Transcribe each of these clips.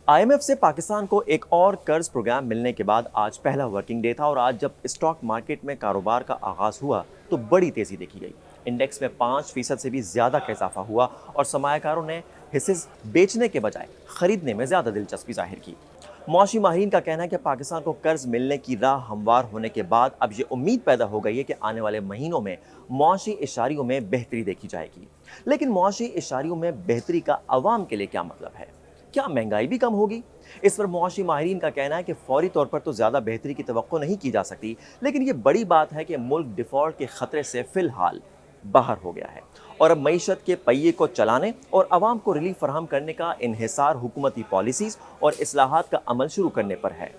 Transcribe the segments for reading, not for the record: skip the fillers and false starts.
IMF से पाकिस्तान को एक और कर्ज प्रोग्राम मिलने के बाद आज पहला वर्किंग डे था और आज जब स्टॉक मार्केट में कारोबार का आगाज हुआ तो बड़ी तेजी देखी गई। इंडेक्स में 5% से भी ज्यादा का इजाफा हुआ और सरमायाकारों ने हिस्से बेचने के बजाय खरीदने में ज्यादा दिलचस्पी जाहिर की। मौशी माहिरीन का कहना है कि पाकिस्तान को कर्ज मिलने की राह हमवार होने के बाद अब ये उम्मीद पैदा हो गई है कि आने वाले महीनों में मौशी इशारियों में बेहतरी देखी जाएगी। लेकिन मौशी इशारियों में बेहतरी का अवाम के लिए क्या मतलब है? क्या महंगाई भी कम होगी? इस पर मौशी माहिरीन का कहना है कि फौरी तौर पर तो ज़्यादा बेहतरी की तवक्को नहीं की जा सकती, लेकिन ये बड़ी बात है कि मुल्क डिफ़ॉल्ट के ख़तरे से फ़िलहाल बाहर हो गया है और अब मईशत के पहिए को चलाने और आवाम को रिलीफ फराहम करने का इन्हिसार हुकूमती पॉलिसीज़ और इस्लाहात का अमल शुरू करने पर है।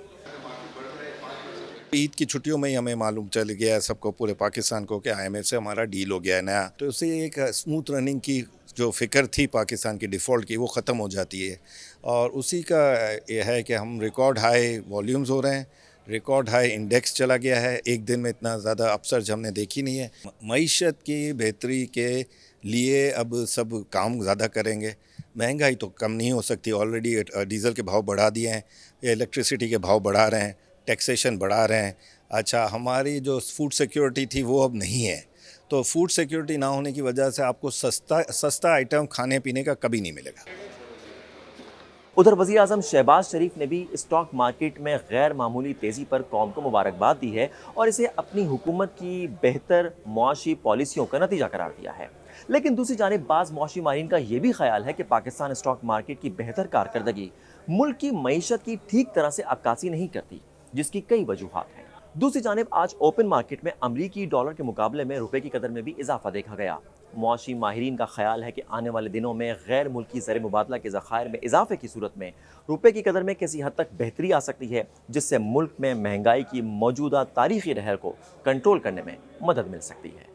ईद की छुट्टियों में ही हमें मालूम चल गया है सबको, पूरे पाकिस्तान को, कि IMF से हमारा डील हो गया है नया। तो उससे एक स्मूथ रनिंग की जो फ़िक्र थी पाकिस्तान की डिफ़ॉल्ट की, वो ख़त्म हो जाती है। और उसी का ये है कि हम रिकॉर्ड हाई वॉल्यूम्स हो रहे हैं, रिकॉर्ड हाई इंडेक्स चला गया है। एक दिन में इतना ज़्यादा अपसर्ज हमने देखी नहीं है। मईशत की बेहतरी के लिए अब सब काम ज़्यादा करेंगे। महंगाई तो कम नहीं हो सकती, ऑलरेडी डीज़ल के भाव बढ़ा दिए हैं, इलेक्ट्रिसिटी के भाव बढ़ा रहे हैं, टैक्सेशन बढ़ा रहे हैं। अच्छा, हमारी जो फूड सिक्योरिटी थी वो अब नहीं है, तो फूड सिक्योरिटी ना होने की वजह से आपको सस्ता आइटम खाने पीने का कभी नहीं मिलेगा। उधर वज़ीर आज़म शहबाज शरीफ ने भी स्टॉक मार्केट में गैर मामूली तेज़ी पर कौम को मुबारकबाद दी है और इसे अपनी हुकूमत की बेहतर मुआशी पॉलिसियों का नतीजा करार दिया है। लेकिन दूसरी जानिब बाज़ मौशी माहिरीन का ये भी ख्याल है कि पाकिस्तान स्टॉक मार्केट की बेहतर कारकर्दगी मुल्क की मईशत की ठीक तरह से अक्कासी नहीं करती, जिसकी कई वजूहात हैं। दूसरी जानिब आज ओपन मार्केट में अमरीकी डॉलर के मुकाबले में रुपए की कदर में भी इजाफा देखा गया। मौशी माहिरीन का ख्याल है कि आने वाले दिनों में गैर मुल्की ज़र मुबादला के ज़खायर में इजाफे की सूरत में रुपए की कदर में किसी हद तक बेहतरी आ सकती है, जिससे मुल्क में महंगाई की मौजूदा तारीखी लहर को कंट्रोल करने में मदद मिल सकती है।